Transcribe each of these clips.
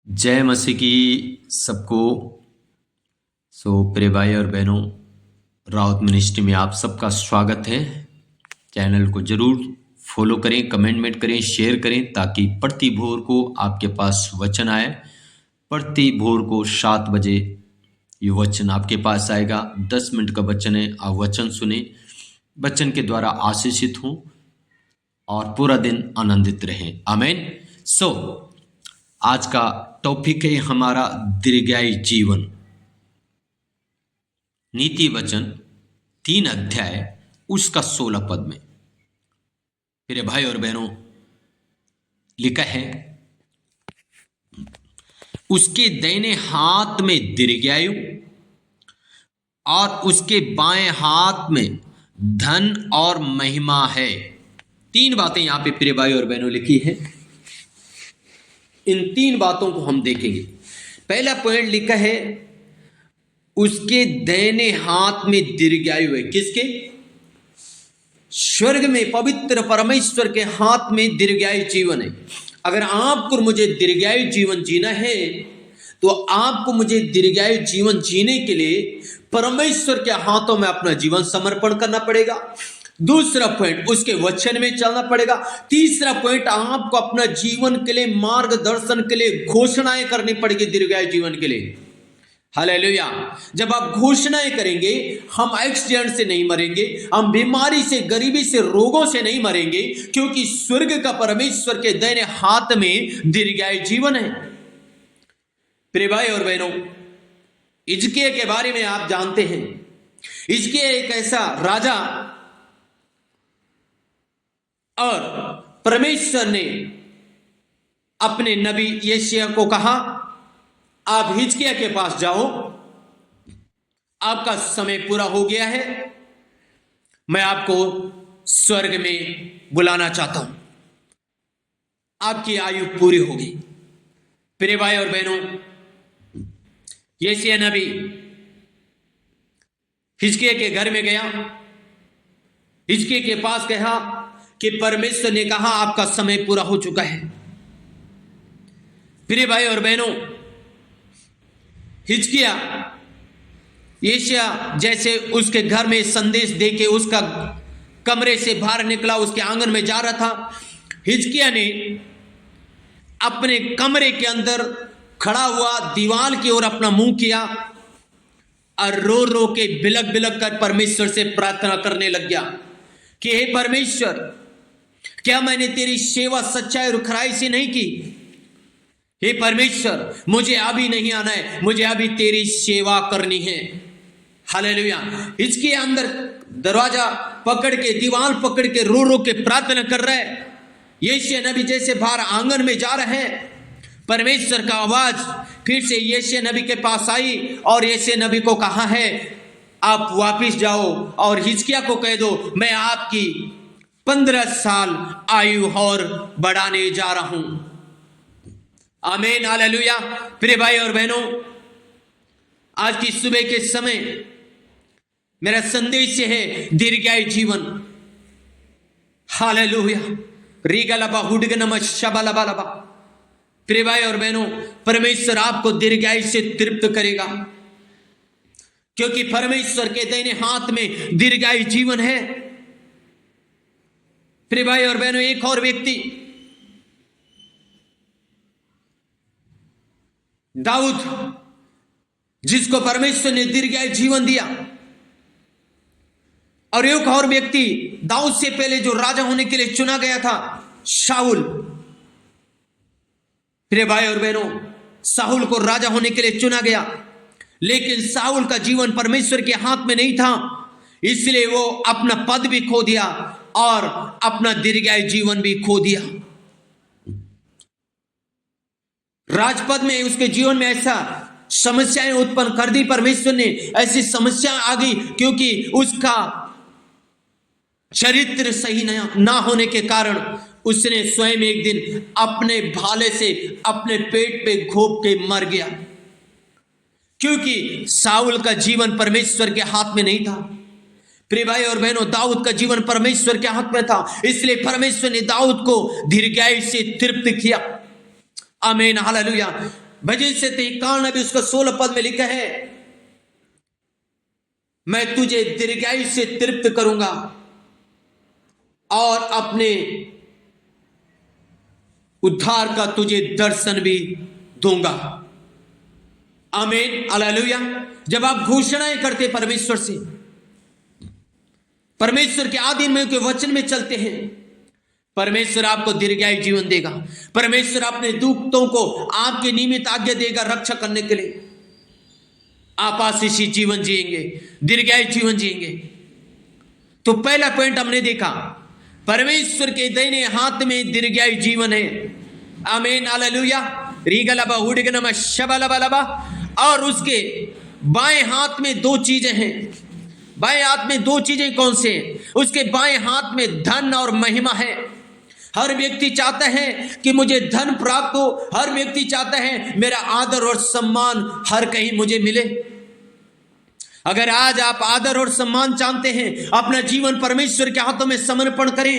जय मसीह की सबको। प्रिय भाई और बहनों, राउत मिनिस्ट्री में आप सबका स्वागत है। चैनल को जरूर फॉलो करें, कमेंट करें, शेयर करें, ताकि प्रति भोर को आपके पास वचन आए। प्रति भोर को 7 बजे ये वचन आपके पास आएगा। 10 मिनट का वचन है, आप वचन सुने, वचन के द्वारा आशीषित हों और पूरा दिन आनंदित रहें। आमीन। आज का टॉपिक है हमारा दीर्घायु जीवन। नीति वचन 3 अध्याय उसका 16 पद में, मेरे भाई और बहनों, लिखा है, उसके दाहिने हाथ में दीर्घायु और उसके बाएं हाथ में धन और महिमा है। 3 बातें यहां पे प्रिय भाई और बहनों लिखी है। इन 3 बातों को हम देखेंगे। पहला पॉइंट लिखा है, उसके दाहिने हाथ में दीर्घायु है। किसके? स्वर्ग में पवित्र परमेश्वर के हाथ में दीर्घायु जीवन है। अगर आपको मुझे दीर्घायु जीवन जीना है तो आपको मुझे दीर्घायु जीवन जीने के लिए परमेश्वर के हाथों में अपना जीवन समर्पण करना पड़ेगा। दूसरा पॉइंट, उसके वचन में चलना पड़ेगा। तीसरा पॉइंट, आपको अपना जीवन के लिए मार्गदर्शन के लिए घोषणाएं करनी पड़ेगी दीर्घायु जीवन के लिए। हालेलुया। जब आप घोषणाएं करेंगे, हम एक्सीडेंट से नहीं मरेंगे, हम बीमारी से, गरीबी से, रोगों से नहीं मरेंगे, क्योंकि स्वर्ग का परमेश्वर के दाहिने हाथ में दीर्घायु जीवन है। प्रिय भाई और बहनों, हिजकिय्याह के बारे में आप जानते हैं। हिजकिय्याह एक ऐसा राजा, और परमेश्वर ने अपने नबी यशायाह को कहा, आप हिजकिय्याह के पास जाओ, आपका समय पूरा हो गया है, मैं आपको स्वर्ग में बुलाना चाहता हूं, आपकी आयु पूरी होगी। प्रिय भाई और बहनों, यशायाह नबी हिजकिय्याह के घर में गया, हिजकिय्याह के पास कहा कि परमेश्वर ने कहा आपका समय पूरा हो चुका है। प्रिय भाई और बहनों, हिजकिय्याह यशायाह जैसे उसके घर में संदेश देके उसका कमरे से बाहर निकला, उसके आंगन में जा रहा था, हिजकिय्याह ने अपने कमरे के अंदर खड़ा हुआ दीवार की ओर अपना मुंह किया और रो रो के बिलक बिलक कर परमेश्वर से प्रार्थना करने लग गया कि हे परमेश्वर, क्या मैंने तेरी सेवा सच्चाई और खराई से नहीं की? हे परमेश्वर, मुझे अभी नहीं आना है, मुझे अभी तेरी सेवा करनी है। हालेलुया। इसके अंदर दरवाजा पकड़ के, दीवार पकड़ के रो रो के प्रार्थना कर रहा है। यशायाह नबी जैसे बाहर आंगन में जा रहे हैं, परमेश्वर का आवाज फिर से यशायाह नबी के पास आई और यशायाह नबी को कहा है, आप वापिस जाओ और हिजकिय्याह को कह दो, मैं आपकी 15 साल आयु और बढ़ाने जा रहा हूं। आमीन, हालेलुया। प्रिय भाई और बहनों, आज की सुबह के समय मेरा संदेश है दीर्घायु जीवन। हालेलुया। रीगलबा हुडगनम शबलबलबा। प्रिय भाई और बहनों, परमेश्वर आपको दीर्घायु से तृप्त करेगा, क्योंकि परमेश्वर के दाहिने हाथ में दीर्घायु जीवन है। प्रिय भाई और बहनों, एक और व्यक्ति दाऊद, जिसको परमेश्वर ने दीर्घायु जीवन दिया, और एक और व्यक्ति दाऊद से पहले जो राजा होने के लिए चुना गया था, शाऊल। प्रिय भाई और बहनों, शाऊल को राजा होने के लिए चुना गया, लेकिन शाऊल का जीवन परमेश्वर के हाथ में नहीं था, इसलिए वो अपना पद भी खो दिया और अपना दीर्घायु जीवन भी खो दिया। राजपद में उसके जीवन में ऐसा समस्याएं उत्पन्न कर दी परमेश्वर ने, ऐसी समस्या आ गई क्योंकि उसका चरित्र सही ना होने के कारण उसने स्वयं एक दिन अपने भाले से अपने पेट पे घोंप के मर गया, क्योंकि शाऊल का जीवन परमेश्वर के हाथ में नहीं था। प्रिय भाई और बहनों, दाऊद का जीवन परमेश्वर के हाथ में था, इसलिए परमेश्वर ने दाऊद को दीर्घायु से तृप्त किया। आमीन, हालेलुया। भजन से 53 भी उसका 16 पद में लिखा है, मैं तुझे दीर्घायु से तृप्त करूंगा और अपने उद्धार का तुझे दर्शन भी दूंगा। आमीन, हालेलुया। जब आप घोषणाएं करते परमेश्वर से, परमेश्वर के आधीन में के वचन में चलते हैं, परमेश्वर आपको दीर्घायु जीवन देगा। परमेश्वर अपने दूतों को आपके निमित्त आज्ञा देगा रक्षा करने के लिए। आप आशीषित जीवन जिएंगे, दीर्घायु जीवन जिएंगे। तो पहला पॉइंट हमने देखा, परमेश्वर के दाहिने हाथ में दीर्घायु जीवन है। आमीन, हालेलुया। रीगलबा हुडगनमा शबलबलबा। और उसके बाएं हाथ में 2 चीजें हैं। बाएं हाथ में 2 चीजें कौन से हैं? उसके बाएं हाथ में धन और महिमा है। हर व्यक्ति चाहता है कि मुझे धन प्राप्त हो, हर व्यक्ति चाहता है मेरा आदर और सम्मान हर कहीं मुझे मिले। अगर आज आप आदर और सम्मान चाहते हैं, अपना जीवन परमेश्वर के हाथों में समर्पण करें।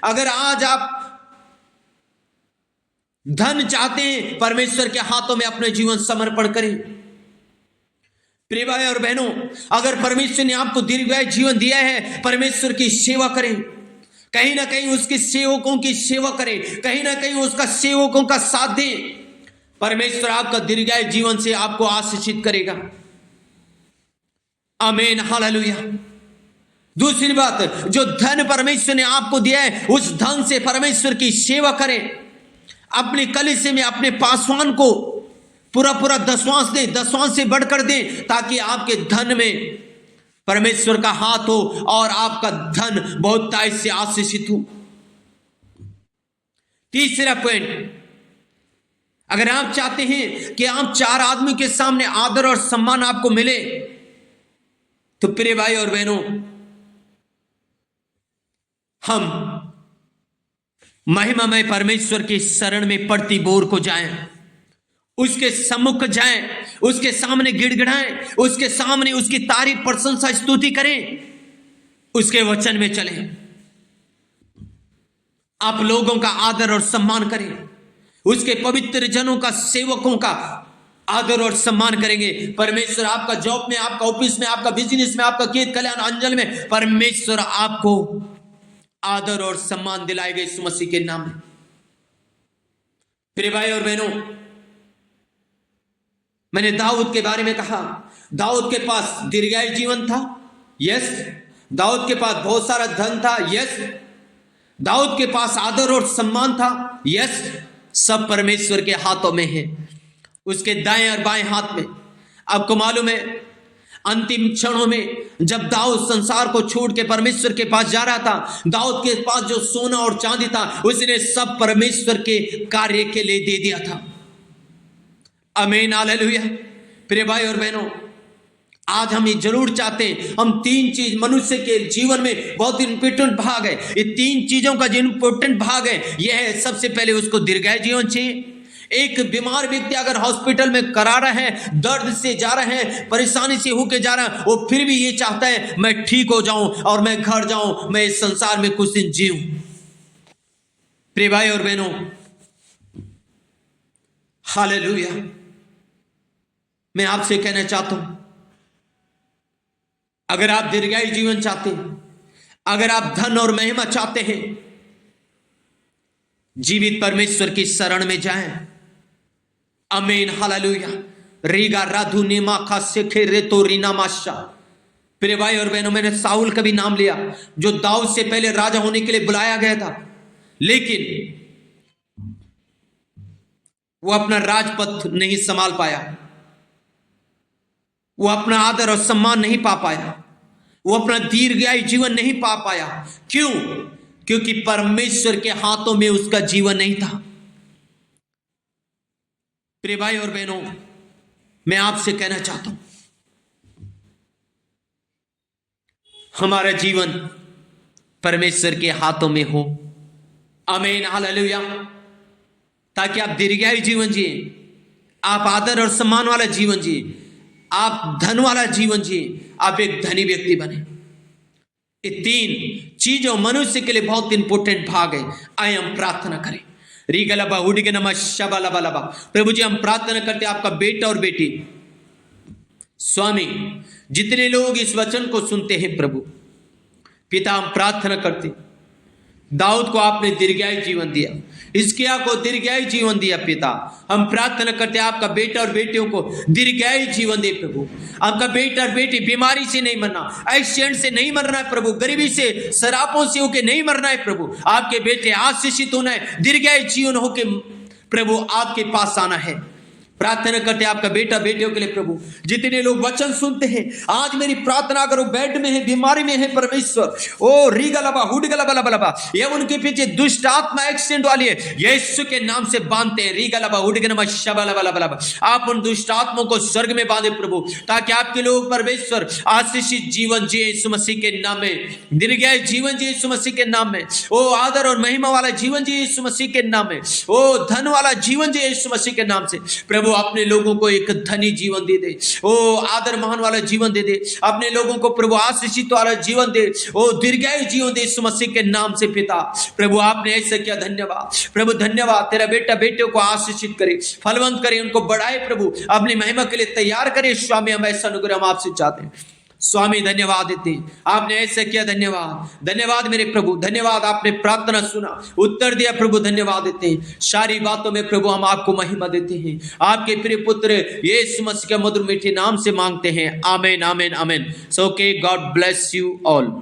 अगर आज आप धन चाहते हैं, परमेश्वर के हाथों में अपने जीवन समर्पण करें। प्रिय भाई और बहनों, अगर परमेश्वर ने आपको दीर्घायु जीवन दिया है, परमेश्वर की सेवा करें। कहीं ना कहीं उसके सेवकों की सेवा करें, कहीं ना कहीं उसका सेवकों का साथ दें। परमेश्वर आपका दीर्घायु जीवन से आपको आशीषित करेगा। आमीन, हालेलुया। दूसरी बात, जो धन परमेश्वर ने आपको दिया है, उस धन से परमेश्वर की सेवा करें। अपने कलीसिया में अपने पासवान को पूरा दसवांश दें, दसवांश से बढ़कर दें, ताकि आपके धन में परमेश्वर का हाथ हो और आपका धन बहुतायत से आशीषित हो। तीसरा पॉइंट, अगर आप चाहते हैं कि आप 4 आदमी के सामने आदर और सम्मान आपको मिले, तो प्रिय भाई और बहनों, हम महिमामय परमेश्वर की शरण में पड़ती बोर को जाएं, उसके सम्मुख जाएं, उसके सामने गिड़गिड़ाएं, उसके सामने उसकी तारीफ, प्रशंसा, स्तुति करें, उसके वचन में चलें। आप लोगों का आदर और सम्मान करें, उसके पवित्र जनों का, सेवकों का आदर और सम्मान करेंगे। परमेश्वर आपका जॉब में, आपका ऑफिस में, आपका बिजनेस में, आपका खेत कल्याण अंजल में, परमेश्वर आपको आदर और सम्मान दिलाएगा यीशु मसीह के नाम में। प्रिय भाई और बहनों, मैंने दाऊद के बारे में कहा, दाऊद के पास दीर्घायु जीवन था, यस। दाऊद के पास बहुत सारा धन था, यस। दाऊद के पास आदर और सम्मान था, यस। सब परमेश्वर के हाथों में है, उसके दाएं और बाएं हाथ में। आपको मालूम है, अंतिम क्षणों में जब दाऊद संसार को छोड़ के परमेश्वर के पास जा रहा था, दाऊद के पास जो सोना और चांदी था, उसने सब परमेश्वर के कार्य के लिए दे दिया था। आमीन, हालेलुया। प्रिय भाई और बहनों, आज हम ये जरूर चाहते हैं, हम 3 चीज मनुष्य के जीवन में बहुत इंपॉर्टेंट भाग है। ये 3 चीजों का जो इंपॉर्टेंट भाग है, यह है, सबसे पहले उसको दीर्घायु जीवन चाहिए। एक बीमार व्यक्ति अगर हॉस्पिटल में करा रहा है, दर्द से जा रहा है, परेशानी से होके जा रहा है, वो फिर भी ये चाहता है मैं ठीक हो जाऊं और मैं घर जाऊं, मैं इस संसार में कुछ दिन जीऊं। प्रिय भाई और बहनों, हालेलुया। मैं आपसे कहना चाहता हूं, अगर आप दीर्घायु जीवन चाहते हैं, अगर आप धन और महिमा चाहते हैं, जीवित परमेश्वर की शरण में जाएं। आमीन, हालेलुया। रीगा राधु नेमा खासे रे तो रीना माशा। प्रिय भाई और बहनों, मैंने साउल का भी नाम लिया, जो दाऊद से पहले राजा होने के लिए बुलाया गया था, लेकिन वो अपना राजपथ नहीं संभाल पाया, वो अपना आदर और सम्मान नहीं पा पाया, वो अपना दीर्घायु जीवन नहीं पा पाया। क्यों? क्योंकि परमेश्वर के हाथों में उसका जीवन नहीं था। प्रिय भाई और बहनों, मैं आपसे कहना चाहता हूं, हमारा जीवन परमेश्वर के हाथों में हो। आमीन, हालेलुया। ताकि आप दीर्घायु जीवन जिए, आप आदर और सम्मान वाला जीवन जिए, आप धन वाला जीवन जिए, आप एक धनी व्यक्ति बने। ये 3 चीजों मनुष्य के लिए बहुत इंपॉर्टेंट भाग है। आइए हम प्रार्थना करें। रीगलबा हुडगे नमः शबलबलबा। प्रभु जी हम प्रार्थना करते हैं आपका बेटा और बेटी स्वामी, जितने लोग इस वचन को सुनते हैं प्रभु पिता, हम प्रार्थना करते हैं, दाऊद को आपने दीर्घायु जीवन दिया, हिजकिय्याह को दीर्घायु जीवन दिया पिता, हम प्रार्थना करते हैं आपका बेटा और बेटियों को दीर्घायु जीवन दे प्रभु। आपका बेटा और बेटी बीमारी से नहीं मरना, एक्सीडेंट से नहीं मरना है प्रभु, गरीबी से शराबों से होके नहीं मरना है प्रभु। आपके बेटे आशीषित होना है, दीर्घायु जीवन होके प्रभु आपके पास आना है। प्रार्थना करते हैं आपका बेटा बेटियों के लिए प्रभु, जितने लोग वचन सुनते हैं, आज मेरी प्रार्थना करो बेड में है, बीमारी में है परमेश्वर, ओ रीगलबा हुडगलबलबलबा, ये उनके पीछे दुष्ट आत्मा एक्सीडेंट वाली है, यीशु के नाम से बांधते हैं। रीगलबा हुडगनमा शबलबलबलबा, आप उन दुष्ट आत्माओं को स्वर्ग में बांधे प्रभु, ताकि आपके लोग परमेश्वर आशीषित जीवन जिए यीशु मसीह के नाम में, दीर्घायु जीवन जिए यीशु मसीह के नाम में, ओ आदर और महिमा वाला जीवन जिए यीशु मसीह के नाम में, ओ धन वाला जीवन जिए यीशु मसीह के नाम से। प्रभु अपने लोगों को एक धनी जीवन दे दे, ओ आदर महान वाला जीवन दे दे, अपने लोगों को प्रभु आशीषित वाला जीवन दे, ओ दीर्घायु जीवन दे यीशु मसीह के नाम से पिता। प्रभु आपने ऐसा किया, धन्यवाद प्रभु, धन्यवाद। तेरा बेटा बेटियों को आशीषित करे, फलवंत करे, उनको बढ़ाए प्रभु, अपनी महिमा के लिए तैयार करे स्वामी। हम ऐसा अनुग्रह हम आपसे चाहते हैं स्वामी, धन्यवाद देते हैं, आपने ऐसा किया, धन्यवाद, धन्यवाद मेरे प्रभु, धन्यवाद। आपने प्रार्थना सुना, उत्तर दिया प्रभु, धन्यवाद देते हैं। सारी बातों में प्रभु हम आपको महिमा देते हैं, आपके प्रिय पुत्र यीशु मसीह के मधुर मीठे नाम से मांगते हैं, आमीन आमीन आमीन। सो के गॉड ब्लेस यू ऑल।